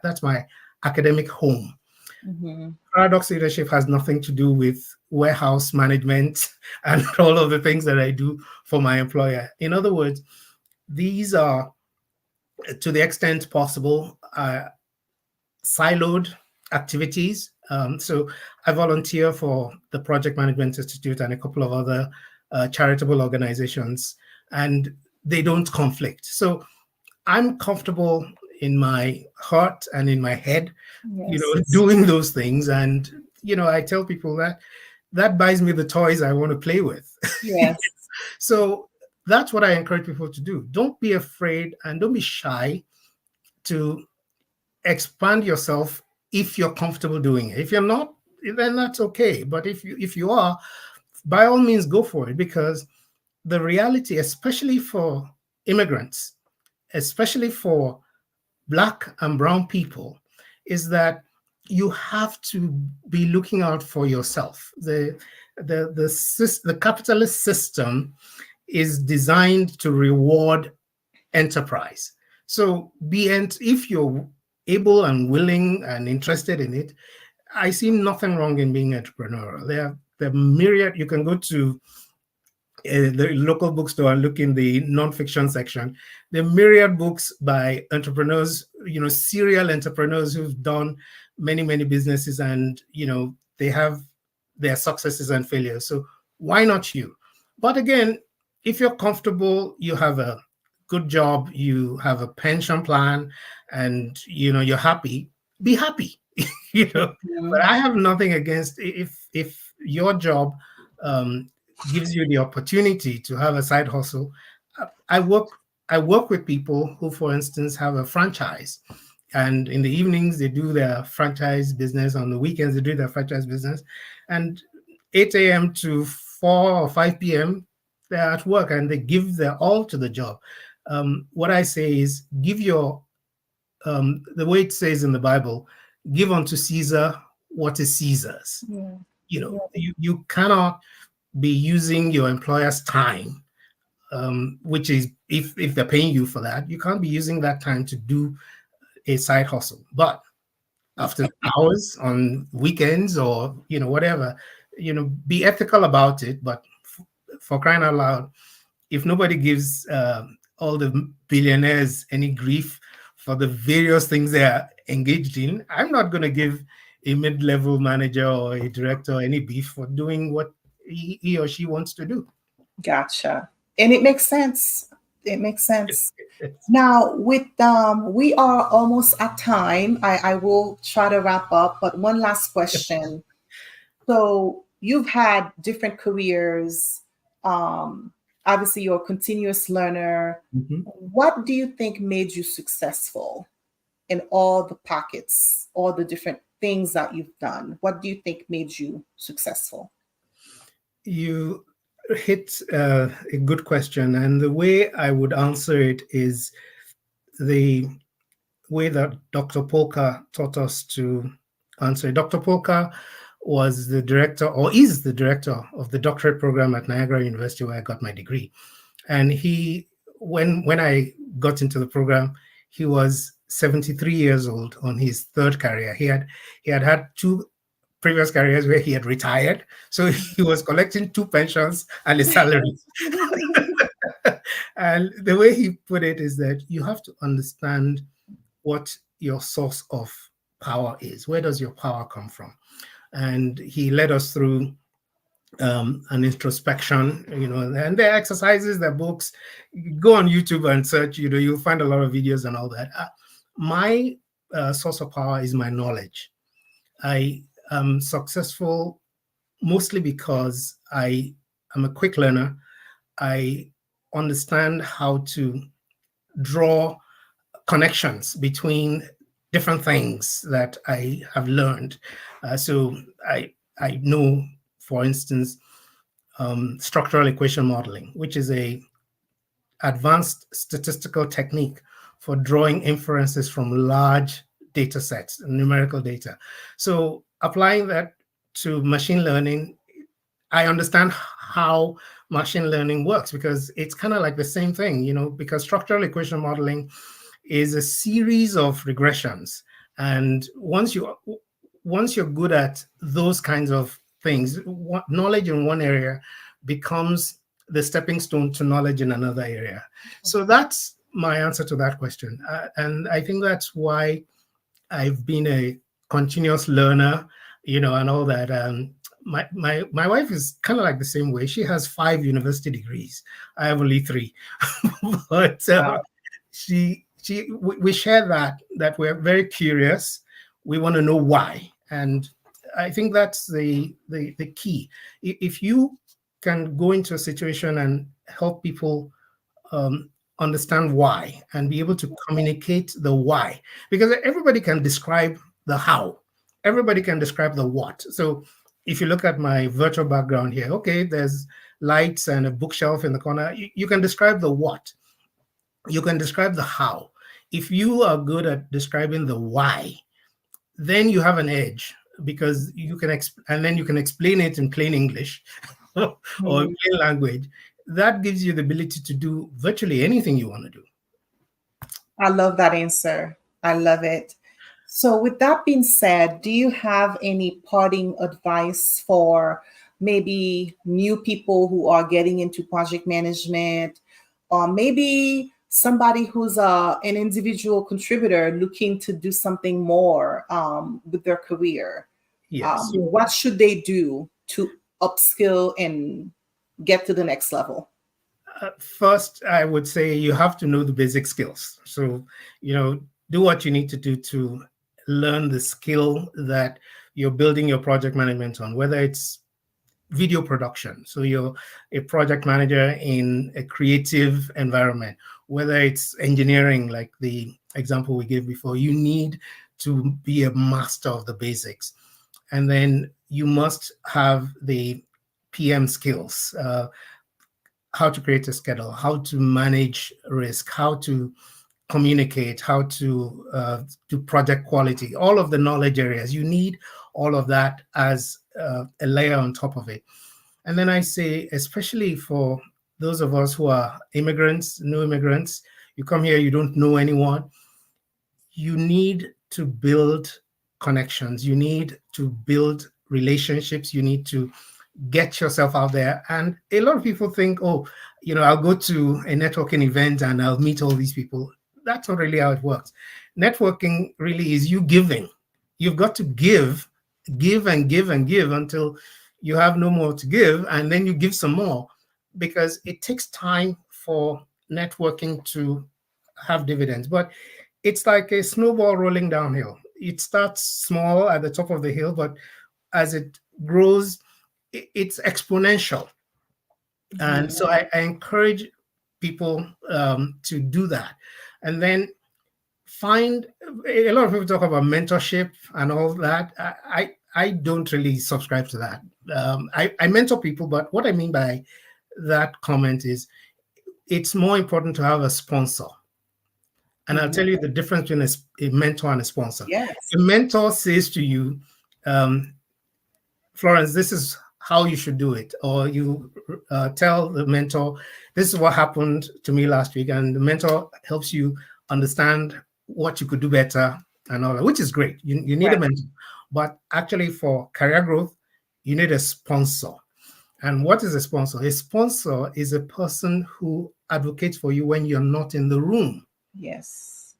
that's my academic home. Mhm. Paradox leadership has nothing to do with warehouse management and all of the things that I do for my employer. In other words, these are, to the extent possible, siloed activities. So I volunteer for the Project Management Institute and a couple of other charitable organizations, and they don't conflict. So I'm comfortable in my heart and in my head, Yes. doing those things. And, I tell people that buys me the toys I want to play with. Yes. So that's what I encourage people to do. Don't be afraid and don't be shy to expand yourself if you're comfortable doing it. If you're not, then that's okay. But if you are, by all means go for it, because the reality, especially for immigrants, especially for Black and brown people, is that you have to be looking out for yourself. The capitalist system is designed to reward enterprise. So if you're able and willing and interested in it, I see nothing wrong in being entrepreneurial. There are myriad. You can go to the local bookstore and look in the nonfiction section. The myriad books by entrepreneurs, serial entrepreneurs who've done many, many businesses, and they have their successes and failures. So why not you? But again, if you're comfortable, you have a good job, you have a pension plan, and you're happy, be happy. But I have nothing against if your job gives you the opportunity to have a side hustle. I work with people who, for instance, have a franchise, and in the evenings they do their franchise business. On the weekends they do their franchise business, and 8 a.m. to 4 or 5 p.m. they're at work and they give their all to the job. What I say is, give your the way it says in the Bible, give unto Caesar what is Caesar's. Yeah. You cannot be using your employer's time, which is if they're paying you for that, you can't be using that time to do a side hustle. But after hours, on weekends, or whatever, be ethical about it. But for crying out loud, if nobody gives all the billionaires any grief for the various things they are engaged in, I'm not going to give a mid-level manager or a director any beef for doing what he or she wants to do. Gotcha. And it makes sense. It makes sense. Now, with we are almost at time. I will try to wrap up, but one last question. So you've had different careers. Obviously, you're a continuous learner. Mm-hmm. What do you think made you successful in all the pockets, all the different things that you've done? What do you think made you successful? You hit a good question, and the way I would answer it is the way that Dr. Polka taught us to answer it. Dr. Polka was the director, or is the director, of the doctorate program at Niagara University, where I got my degree. And when I got into the program, he was 73 years old on his third career. He had two previous careers where he had retired, so he was collecting two pensions and a salary. And the way he put it is that you have to understand what your source of power is. Where does your power come from? And he led us through an introspection, and there are exercises, there are books. Go on YouTube and search, you'll find a lot of videos and all that. My source of power is my knowledge. I am successful mostly because I am a quick learner. I understand how to draw connections between different things that I have learned. So I know, for instance, structural equation modeling, which is a advanced statistical technique for drawing inferences from large data sets, numerical data. So applying that to machine learning, I understand how machine learning works, because it's kind of like the same thing, because structural equation modeling is a series of regressions. And once you're good at those kinds of things, knowledge in one area becomes the stepping stone to knowledge in another area. So that's my answer to that question. And I think that's why I've been a continuous learner, and all that. My wife is kind of like the same way. She has 5 university degrees. I have only 3, but Wow. we share that we're very curious. We want to know why, and I think that's the key. If you can go into a situation and help people um, understand why and be able to communicate the why, because everybody can describe the how, everybody can describe the what. So if you look at my virtual background here, okay, there's lights and a bookshelf in the corner. You can describe the what, you can describe the how. If you are good at describing the why, then you have an edge, because you can and then you can explain it in plain English or in Mhm. plain language. That gives you the ability to do virtually anything you want to do. I love that answer. I love it. So, with that being said, do you have any parting advice for maybe new people who are getting into project management, or maybe somebody who's an individual contributor looking to do something more with their career? Yes. So What should they do to upskill and get to the next level? first, I would say you have to know the basic skills. So, do what you need to do to learn the skill that you're building your project management on, whether it's video production. So you're a project manager in a creative environment, whether it's engineering, like the example we gave before, you need to be a master of the basics. And then you must have the PM skills, how to create a schedule, how to manage risk, how to communicate, how to do project quality, all of the knowledge areas. You need all of that as a layer on top of it. And then I say, especially for those of us who are immigrants, new immigrants, you come here, you don't know anyone, you need to build connections, you need to build relationships, you need to get yourself out there. And a lot of people think, oh, I'll go to a networking event and I'll meet all these people. That's not really how it works. Networking really is you giving. You've got to give and give and give until you have no more to give, and then you give some more, because it takes time for networking to have dividends. But it's like a snowball rolling downhill. It starts small at the top of the hill, but as it grows, it's exponential. And Mhm. so I encourage people to do that. And then find, a lot of people talk about mentorship and all that. I don't really subscribe to that. I mentor people, but what I mean by that comment is it's more important to have a sponsor. And I'll Mhm. tell you the difference between a mentor and a sponsor. Yes. A mentor says to you, um, Florence, this is how you should do it. Or you tell the mentor, this is what happened to me last week. And the mentor helps you understand what you could do better and all that, which is great. You need a Right. mentor. But actually, for career growth, you need a sponsor. And what is a sponsor? A sponsor is a person who advocates for you when you're not in the room, Yes.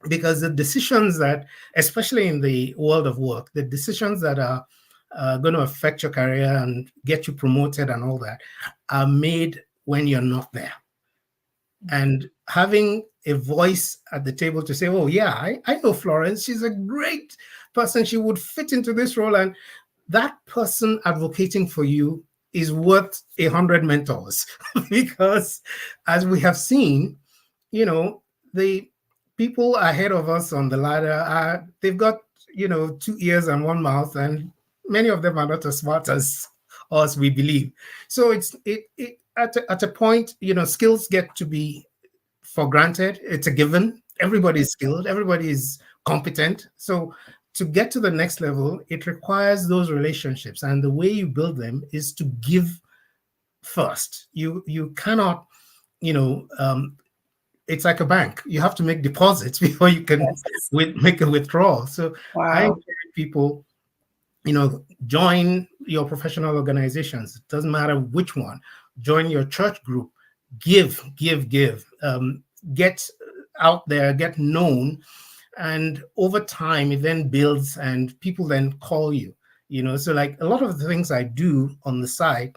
because the decisions that, especially in the world of work, the decisions that are going to affect your career and get you promoted and all that are made when you're not there. And having a voice at the table to say, oh, yeah, I know Florence, she's a great person, she would fit into this role. And that person advocating for you is worth 100 mentors because, as we have seen, the people ahead of us on the ladder are, they've got 2 ears and one mouth, and many of them are not as smart as us, we believe. So it at a point, skills get to be for granted. It's a given. Everybody is skilled, everybody is competent. So to get to the next level, it requires those relationships, and the way you build them is to give first. You cannot, you know it's like a bank. You have to make deposits before you can Yes. make a withdrawal. So I Wow. encourage people, join your professional organizations. It doesn't matter which one. Join your church group. Give. Get out there, get known, And over time, it then builds and people then call you, So like a lot of the things I do on the side,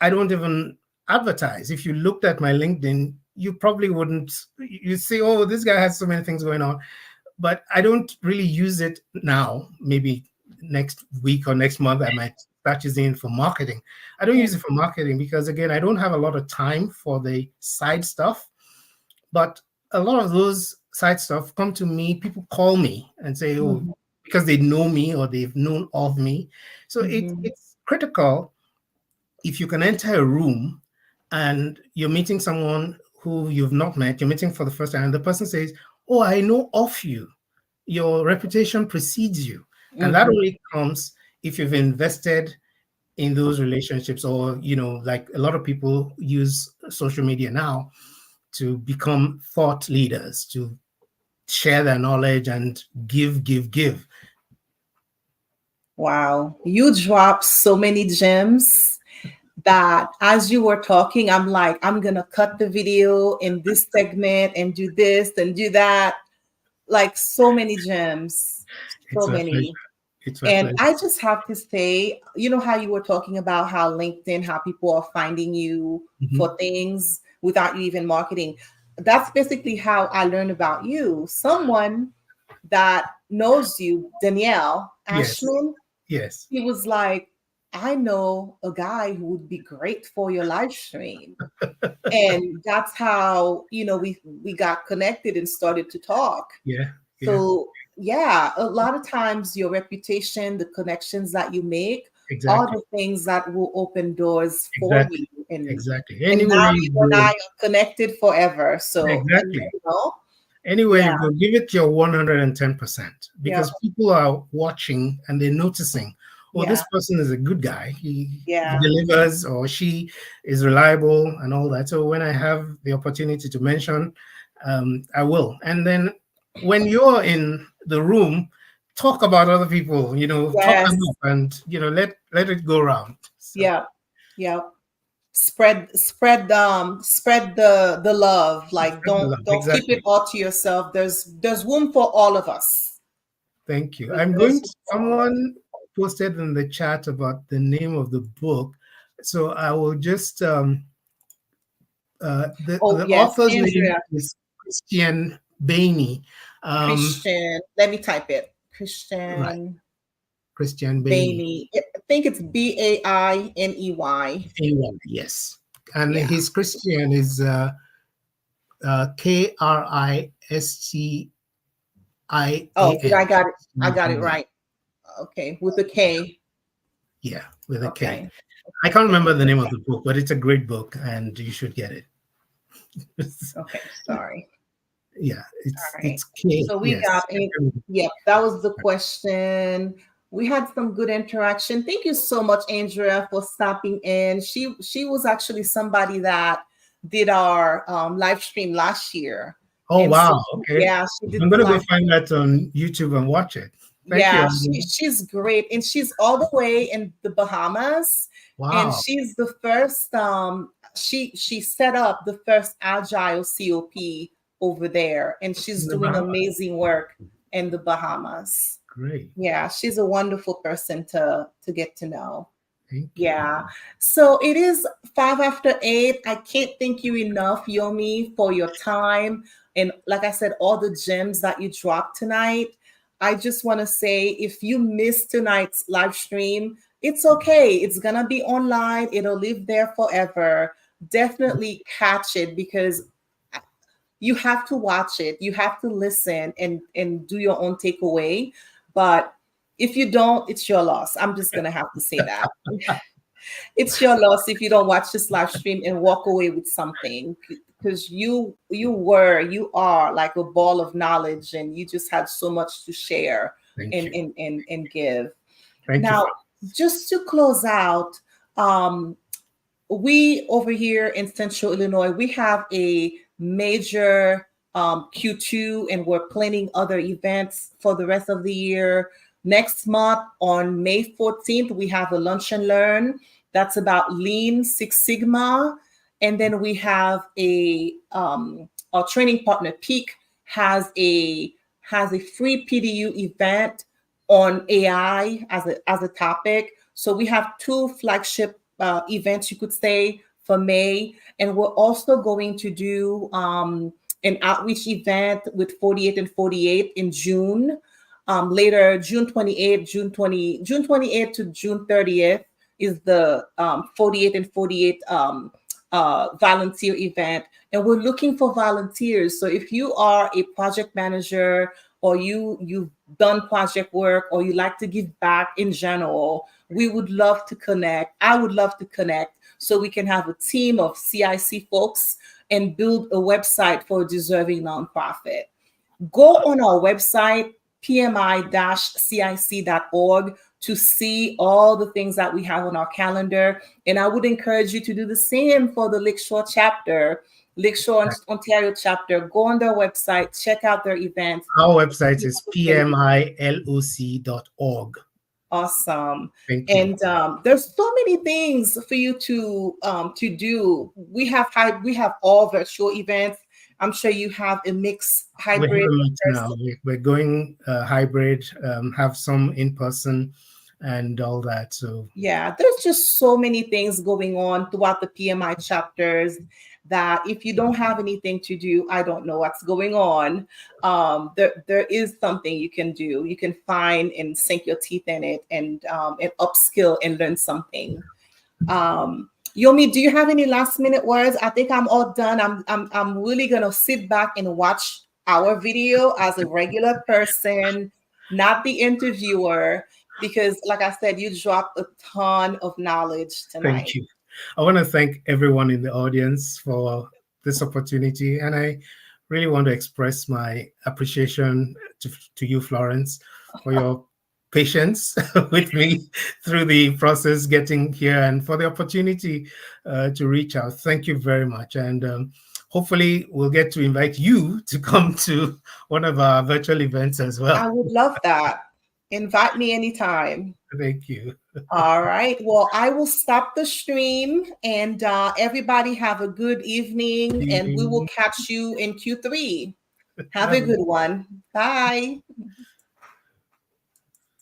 I don't even advertise. If you looked at my LinkedIn, you probably wouldn't, you say, oh, this guy has so many things going on. But I don't really use it now. Maybe next week or next month, I might start using it for marketing. I don't use it for marketing because, again, I don't have a lot of time for the side stuff. But a lot of those side stuff come to me. People call me and say, oh, because they know me or they've known of me. So it's critical if you can enter a room and you're meeting someone who you've not met, you're meeting for the first time, and the person says, oh, I know of you. Your reputation precedes you. And that only comes if you've invested in those relationships, or, like a lot of people use social media now to become thought leaders, to share their knowledge and give. Wow. You dropped so many gems that as you were talking, I'm like, I'm going to cut the video in this segment and do this and do that. Like so many gems, so many. And I just have to say, you know how you were talking about how LinkedIn, how people are finding you for things without you even marketing. That's basically how I learned about you. Someone that knows you, Danielle Ashman. Yes. He was like, I know a guy who would be great for your live stream. And that's how, we got connected and started to talk. Yeah. So yeah, a lot of times your reputation, the connections that you make are Exactly. the things that will open doors for you. And Anywhere now you you and I go, are connected forever. So anywhere you go, give it your 110%, because yeah. people are watching and they're noticing, oh, this person is a good guy. He delivers, or she is reliable and all that. So when I have the opportunity to mention, I will. And then when you're in the room, talk about other people, talk them up and, let it go around. So. Yeah. Spread the love. Like don't keep it all to yourself. There's room for all of us. Thank you. Someone posted in the chat about the name of the book, so I will just the author's name is Christian Bainey. Christian, let me type it. Christian Bainey. I think it's Bainey. Yes, and his Christian is Kristi. Oh, I got it. I got it right. Okay, with a K. Yeah, with a K. I can't remember the name of the book, but it's a great book, and you should get it. Okay, sorry. Yeah, it's K. So we got that was the question. We had some good interaction. Thank you so much, Andrea, for stopping in. She was actually somebody that did our live stream last year. Oh, wow. Okay. Yeah, she did. I'm going to go find that on YouTube and watch it. Thank you. She's great. And she's all the way in the Bahamas. Wow. And she's the first, she set up the first agile COP over there. And she's doing amazing work in the Bahamas. Great. Yeah, she's a wonderful person to get to know. Thank you. Yeah. So it is 8:05. I can't thank you enough, Yomi, for your time. And like I said, all the gems that you dropped tonight. I just want to say, if you missed tonight's live stream, it's okay. It's going to be online. It'll live there forever. Definitely catch it, because you have to watch it. You have to listen and do your own takeaway. But if you don't, it's your loss. I'm just going to have to say that. It's your loss if you don't watch this live stream and walk away with something, because you are like a ball of knowledge, and you just had so much to share and give. Now, just to close out, we over here in Central Illinois, we have a major Q2, and we're planning other events for the rest of the year. Next month on May 14th, we have a lunch and learn that's about Lean Six Sigma. And then we have our training partner, Peak, has has a free PDU event on AI as a topic. So we have two flagship events, you could say, for May. And we're also going to do an outreach event with 48 and 48 in June. Later, June 28th, June 28th to June 30th is the 48 and 48 volunteer event. And we're looking for volunteers. So if you are a project manager, or you've done project work, or you like to give back in general, we would love to connect. I would love to connect so we can have a team of CIC folks and build a website for a deserving nonprofit. Go on our website, pmi-cic.org, to see all the things that we have on our calendar. And I would encourage you to do the same for the Lakeshore chapter, Lakeshore Ontario chapter. Go on their website, check out their events. Our website is pmiloc.org. Awesome. Thank you. And there's so many things for you to do. We have all virtual events. I'm sure you have a mix hybrid. We have a mix now. We're going hybrid, have some in person and all that. So yeah, there's just so many things going on throughout the PMI chapters that if you don't have anything to do, I don't know what's going on. There is something you can do. You can find and sink your teeth in it and upskill and learn something. Yomi, do you have any last minute words? I think I'm all done. I'm really gonna sit back and watch our video as a regular person, not the interviewer, because like I said, you dropped a ton of knowledge tonight. Thank you. I want to thank everyone in the audience for this opportunity, and I really want to express my appreciation to you, Florence, for your patience with me through the process getting here, and for the opportunity to reach out. Thank you very much. And hopefully we'll get to invite you to come to one of our virtual events as well. I would love that. Invite me anytime. Thank you. All right. Well, I will stop the stream, and everybody have a good evening, and we will catch you in Q3. Have a good one. Bye.